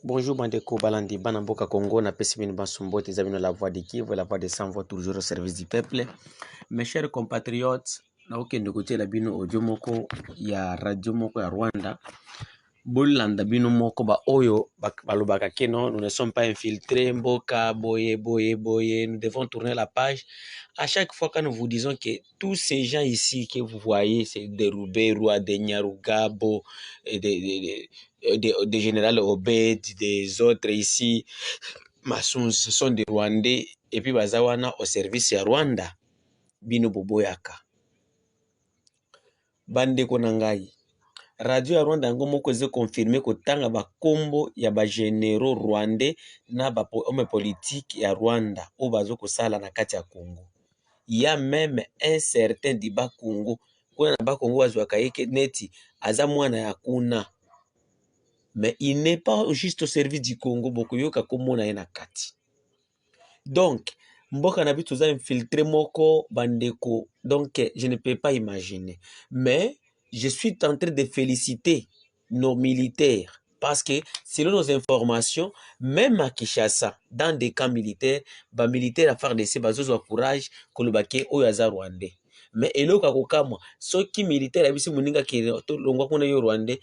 Bonjour Bandeko Balandi, Banamboka Congo, na Pessimine Basumbo, tes amis la voix de Kivu, la voix de sans-voix toujours au service du peuple. Mes chers compatriotes, na okende kote la bino audio moko ya radio moko ya Rwanda. Bolanda bino moko ba oyo balobaka keno, nous ne sommes pas infiltrés, mboka boye nous devons tourner la page. À chaque fois que nous vous disons que tous ces gens ici que vous voyez, c'est des Ruberwa, des Nyarugabo, des générales Obed, des autres ici, Massoun, ce sont des Rwandais, et puis Bazawana au service ya Rwanda, bino boboyaka. Bande konangai. Radio ya Rwanda yango moko eze confirmé kotanga ba kombo ya ba généraux rwandais na ba homme politique ya Rwanda o bazo kosala na kati ya Congo. Il y a même un certain Diba Congo kuna ba Congo azwaka yeke neti aza mwana ya kuna. Mais il n'est pas juste au service du Congo bokoyoka komona ye na kati. Donc mboka na bitu za infiltré moko bandeko. Donc je ne peux pas imaginer. Mais je suis en train de féliciter nos militaires parce que selon nos informations, même à Kinshasa, dans des camps militaires, les militaires à faire des bazozo courage que le baké oyaza rwandais. Mais eloko akokama soki militaire abisi muninga ke to longwa kuna yo rwandais,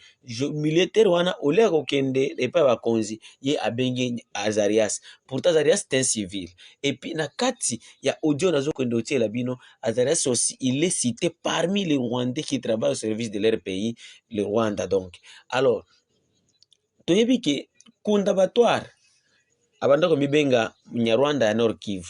militaire wana ole akokende epa ba konzi ye abengi Azarias. Pourtant Azarias c'est un civil. Et puis na kati ya audio nazo kwendo tie la bino Azarias aussi il est cité parmi les Rwandais qui travaillent au service de leur pays, le Rwanda donc. Alors toyebi ke kundabatoire abandako mibenga Nyarwanda ya Nord Kivu.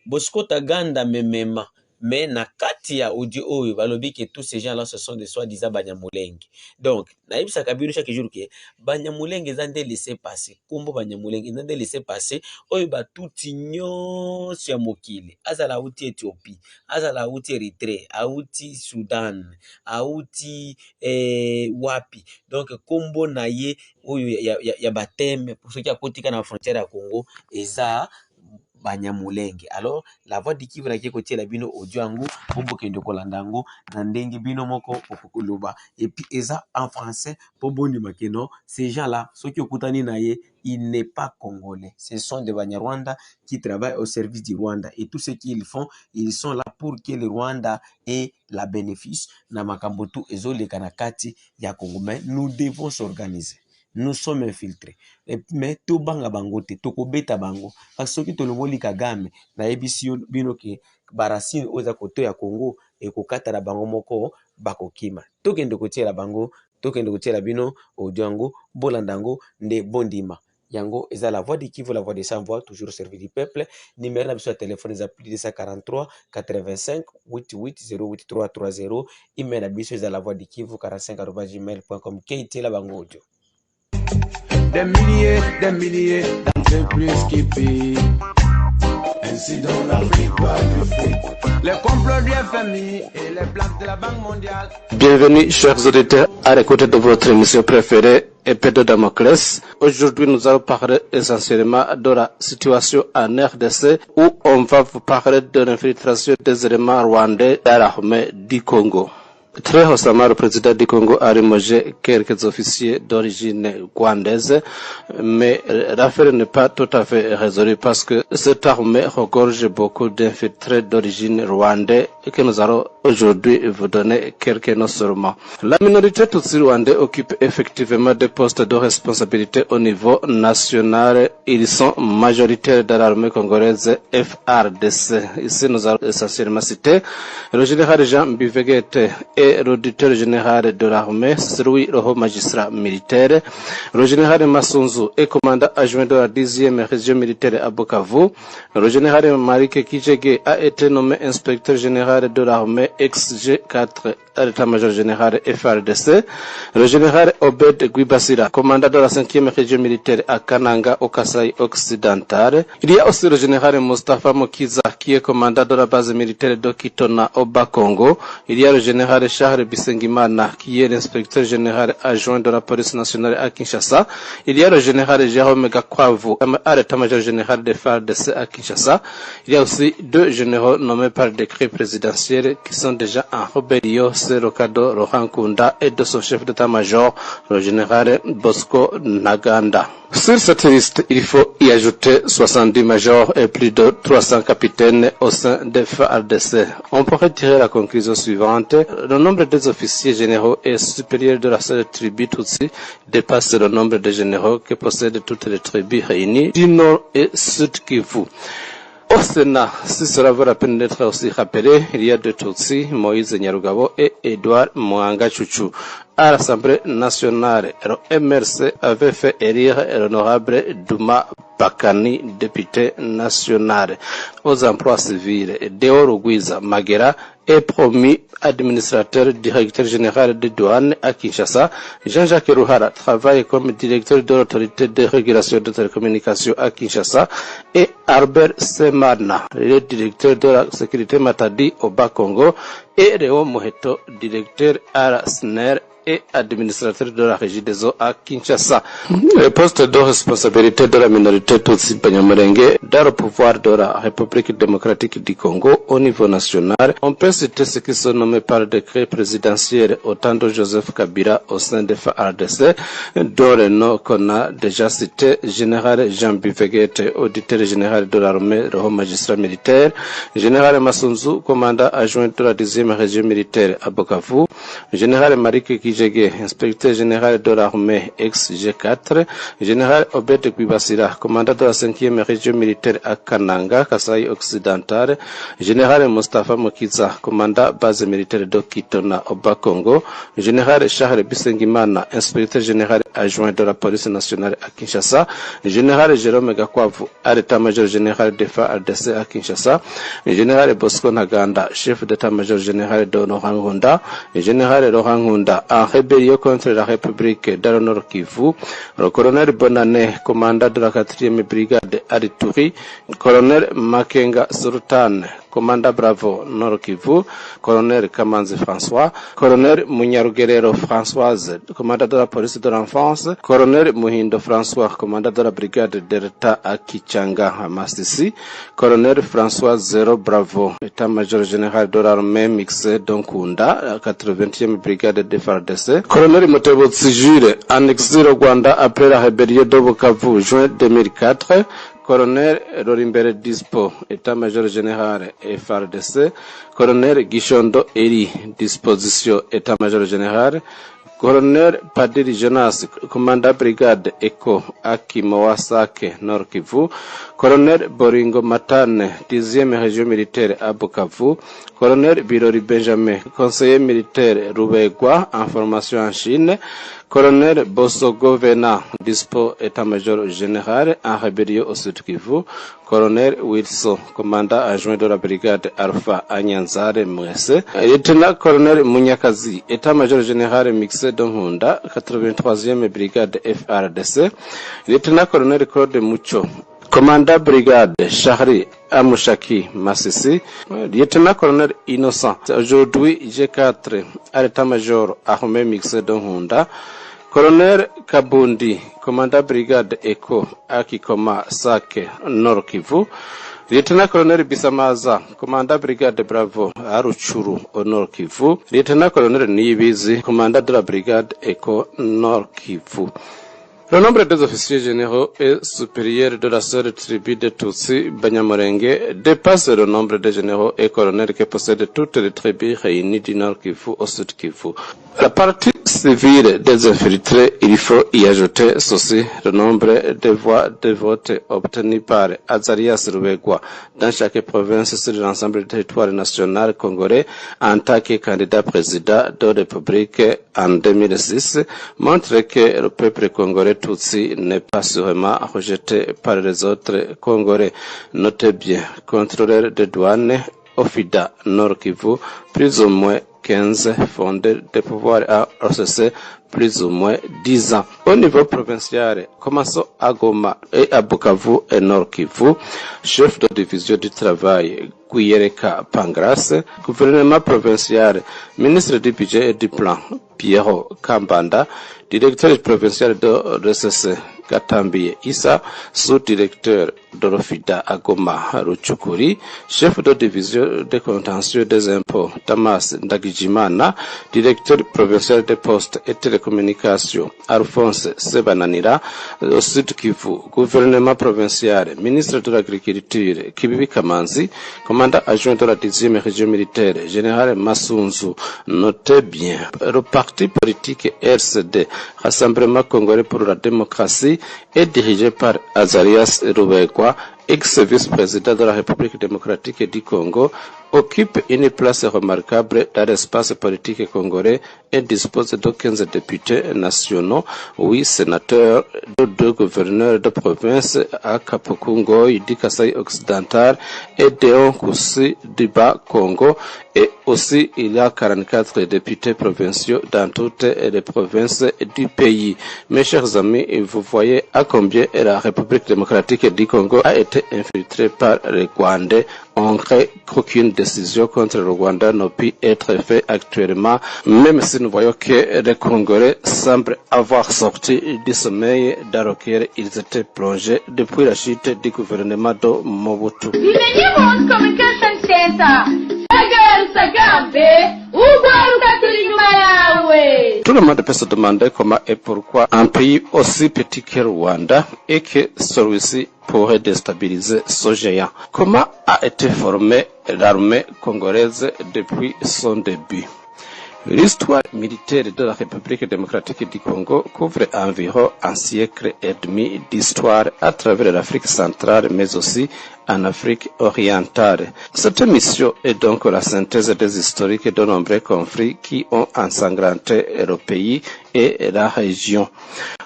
Boskota ganda memema. Mais na kati ya audio oyo balobi que tous ces gens-là ce sont des soi-disant Banyamulenge. Donc, naibisa kabiru chaque jour que Banyamulenge zande laisser passer. Kombo Banyamulenge zande laisser passer. Oyo ba tuti nyonso ya mokili. Azala uti Ethiopie, azala uti Eritrea, auti Sudan, auti wapi. Donc kombo na ye oyo ya bateme pour ceux qui a kotika na frontière ya Congo eza Banyamulenge. Alors la voix de Kivu na kotia la bino audio yango pombo kendo kolandango na ndenge bino moko okoloba et puis eza en français pombo ni makeno ces gens là ceux qui okutani na ye il n'est pas congolais, ce sont des Banyarwanda qui travaillent au service du Rwanda et tout ce qu'ils font ils sont là pour que le Rwanda ait la bénéfice na makambotu ezoleka na kati ya Congo. Mais nous devons s'organiser. Nous sommes infiltrés. Mais tout banga bangote, toko beta bango. Parce que to loboli Kagame na ebisi bino ke barasine oza koto ya Congo e kokata la bango moko bakokima. Tokende kotia la bango, tokende kotia la bino odiango, bolandango nde bondima. Yango eza la voix de Kivu, la voix de sans voix, toujours servi du peuple. Numéro na biso téléphone eza plus de 243 85 88 08 330. Email na biso eza la voix de Kivu 45@gmail.com. Keiti la bango audio. Des milliers d'entreprises qui payent. Ainsi dans l'Afrique va du fric. Les complots du FMI et les plans de la Banque mondiale. Bienvenue chers auditeurs à l'écoute de votre émission préférée, Épée de Damoclès. Aujourd'hui nous allons parler essentiellement de la situation en RDC où on va vous parler de l'infiltration des éléments rwandais dans l'armée du Congo. Très récemment, le président du Congo a limogé quelques officiers d'origine rwandaise, mais l'affaire n'est pas tout à fait résolue parce que cette armée regorge beaucoup d'infiltrés d'origine rwandaise que nous allons aujourd'hui vous donner quelques noms seulement. La minorité tutsi rwandais occupe effectivement des postes de responsabilité au niveau national. Ils sont majoritaires dans l'armée congolaise FARDC. Ici, nous allons essentiellement citer le général Jean Mbivegete et l'auditeur général de l'armée, Srui Roho magistrat militaire, le général Massunzu est commandant adjoint de la 10e région militaire à Bukavu, le général Marike Kijege a été nommé inspecteur général de l'armée ex-G4 à l'état-major général FARDC, le général Obed Guibasira, commandant de la 5e région militaire à Kananga au Kasaï occidental. Il y a aussi le général Mustafa Mokiza qui est commandant de la base militaire de Kitona au Bas-Congo. Il y a le général Charles Bisengimana qui est l'inspecteur général adjoint de la police nationale à Kinshasa. Il y a le général Jérôme Gakwavu à l'état-major général de FARDC à Kinshasa. Il y a aussi deux généraux nommés par décret présidentiel présidentielle qui sont déjà en rébellion. C'est le cas de Laurent Nkunda et de son chef d'état-major, le général Bosco Ntaganda. Sur cette liste, il faut y ajouter 70 majors et plus de 300 capitaines au sein des FARDC. On pourrait tirer la conclusion suivante. Le nombre des officiers généraux et supérieurs de la seule tribu Tutsi dépasse le nombre de généraux que possèdent toutes les tribus réunies du Nord et Sud Kivu. Au Sénat, si cela vaut la peine d'être aussi rappelé, il y a deux Tutsi, Moïse Nyarugabo et Edouard Mwanga Chouchou. À l'Assemblée nationale, le MRC avait fait élire l'honorable Douma Bakani, député national. Aux emplois civils, Deo Rugwiza Magera est promu administrateur directeur général des douanes à Kinshasa. Jean-Jacques Ruhara travaille comme directeur de l'autorité de régulation de télécommunications à Kinshasa et Albert Semana, le directeur de la sécurité Matadi au Bas-Congo, et Léo Moheto, directeur à la SNER et administrateur de la régie des eaux à Kinshasa. Le poste de responsabilité de la minorité Tutsi Banyamulenge dans le pouvoir de la République démocratique du Congo au niveau national, on peut citer ceux qui sont nommés par décret présidentiel au temps de Joseph Kabila au sein des FARDC, dont le nom qu'on a déjà cité, général Jean Bivegete, auditeur général de l'armée, le haut magistrat militaire, général Masunzu, commandant adjoint de la 10e région militaire à Bukavu, général Marike Kijege, inspecteur général de l'armée ex-G4, général Obed Kwibasira, commandant de la 5e région militaire à Kananga, Kasai occidental, général Mustafa Mokiza, commandant base militaire de Kitona au Bas-Congo, général Charles Bisengimana, inspecteur général adjoint de la police nationale à Kinshasa, général Jérôme Gakwavu, à l'état-major général des FARDC à Kinshasa, général Bosco Ntaganda, chef d'état-major général de Laurent Nkunda, général Laurent Nkunda, en rébellion contre la République dans le Nord Kivu, le colonel Bonane, commandant de la 4e brigade à Ituri, colonel Makenga Sultan, commandant Bravo Nord Kivu, colonel Kamanzi François, colonel Munyarugerero Françoise, commandant de la police de l'enfance, colonel Muhindo François, commandant de la brigade d'État à Kichanga à Masisi, colonel François Zero Bravo, état-major général de l'armée mixée d'Onkunda, 80e brigade de FARDC, colonel Motebotsi Jules, en exil au Rwanda après la rébellion de Bukavu, juin 2004, colonel Rorimbere Dispo, état-major général FARDC, colonel Gishondo Eri, disposition état-major général, colonel Padiri Jonas, commandant brigade Eko Akimawasake Nord Kivu, colonel Boringo Matane, 10e région militaire à Bukavu, colonel Birori Benjamin, conseiller militaire Rubegwa en formation en Chine, colonel Bosogo Vena, dispo état-major général en rébellion au Sud Kivu, colonel Wilson, commandant adjoint de la brigade Alpha à Nyanzare Mwese, lieutenant colonel Munyakazi, état-major général mixé d'Onkunda, 83e brigade FARDC, lieutenant colonel Claude Mucho, commandant brigade Chahri Amushaki Masisi, lieutenant colonel Innocent, aujourd'hui G4 à l'état-major armée mixée d'Onkunda, colonel Kabundi, commandant brigade Eko Akikoma Sake Nord Kivu, lieutenant colonel Bisamaza, commandant brigade Bravo à Ruchuru au Nord Kivu, lieutenant colonel Niyibizi, commandant de la brigade Eko Nord Kivu. Le nombre des officiers généraux et supérieurs de la seule tribu de Tutsi Banyamulenge dépasse le nombre de généraux et colonels que possèdent toutes les tribus réunies du Nord Kivu au Sud Kivu. La partie civile des infiltrés, il faut y ajouter ceci, le nombre de voix de vote obtenues par Azarias Rubegwa dans chaque province sur l'ensemble du territoire national congolais en tant que candidat président de la République en 2006 montre que le peuple congolais Tutsi n'est pas sûrement rejeté par les autres Congolais. Notez bien, contrôleur de douane, Ofida, Nord Kivu, plus ou moins 2015 fondé de pouvoir à RCC plus ou moins 10 ans. Au niveau provincial, commençons à Goma et à Bukavu et Nord Kivu, chef de division du travail Kuyereka Pangras, gouvernement provincial, ministre du budget et du plan Piero Kambanda, directeur provincial de RCC Katambi Issa, sous-directeur Dorofida Agoma Ruchukuri, chef de division de contentieux des impôts Tamas Ndagijimana, directeur provincial des postes et télécommunications Alphonse Sebananira, au Sud Kivu, gouvernement provincial, ministre de l'agriculture Kibibi Kamanzi, commandant adjoint de la 10e région militaire, général Massunzu. Notez bien, le parti politique RCD, Rassemblement Congolais pour la démocratie, est dirigé par Azarias Rubekwa, ex-vice-président de la République démocratique du Congo, occupe une place remarquable dans l'espace politique congolais et dispose de 15 députés nationaux, 8 sénateurs, 2 gouverneurs de province à Kapukungo, du Kasaï occidental et de Koussi du Bas-Congo. Et aussi, il y a 44 députés provinciaux dans toutes les provinces du pays. Mes chers amis, vous voyez à combien la République démocratique du Congo a été infiltrée par les Rwandais. On crée qu'aucune décision contre le Rwanda ne peut être faite actuellement, même si nous voyons que les Congolais semblent avoir sorti du sommeil dans lequel ils étaient plongés depuis la chute du gouvernement de Mobutu. Tout le monde peut se demander comment et pourquoi un pays aussi petit que Rwanda et que celui-ci pourrait déstabiliser ce géant. Comment a été formée l'armée congolaise depuis son début? L'histoire militaire de la République démocratique du Congo couvre environ un siècle et demi d'histoire à travers l'Afrique centrale, mais aussi en Afrique orientale. Cette mission est donc la synthèse des historiques de nombreux conflits qui ont ensanglanté le pays et la région.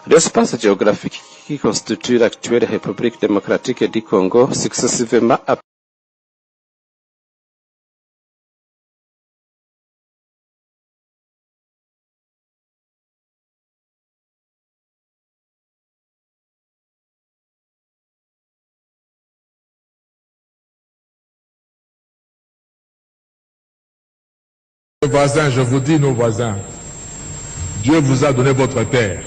L'espace géographique qui constitue l'actuelle République démocratique du Congo successivement a Nos voisins, je vous dis nos voisins, Dieu vous a donné votre terre.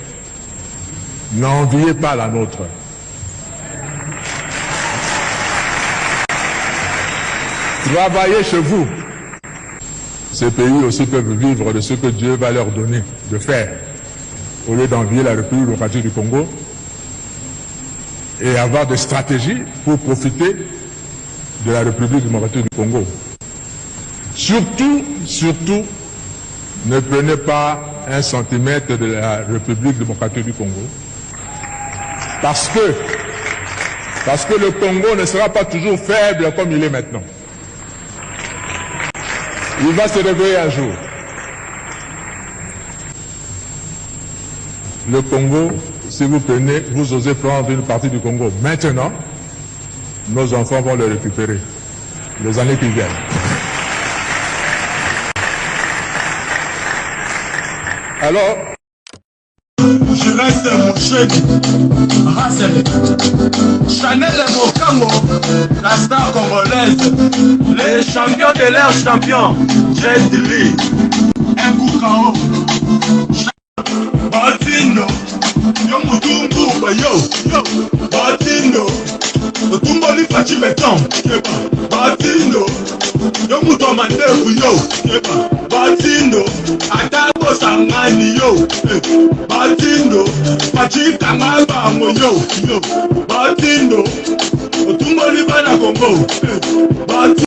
N'enviez pas la nôtre. Travaillez chez vous. Ces pays aussi peuvent vivre de ce que Dieu va leur donner de faire, au lieu d'envier la République démocratique du Congo et avoir des stratégies pour profiter de la République démocratique du Congo. Surtout, ne prenez pas 1 centimètre de la République démocratique du Congo. Parce que le Congo ne sera pas toujours faible comme il est maintenant. Il va se réveiller un jour. Le Congo, si vous prenez, vous osez prendre une partie du Congo maintenant, nos enfants vont le récupérer les années qui viennent. Alors, je reste mon chèque, Chanel et Mokambo, la star congolaise, les champions de l'air champion, Jet Li, un coup KO, Batino, yo Mutumbu, yo, Batino, Mutumbu li fachi beton, Batino, yo Mutomande, yo, Batino, Atako Sangani, yo, Batino, fachi Kangaba, yo, Batino, Mutumbu li bana Congo, Batino.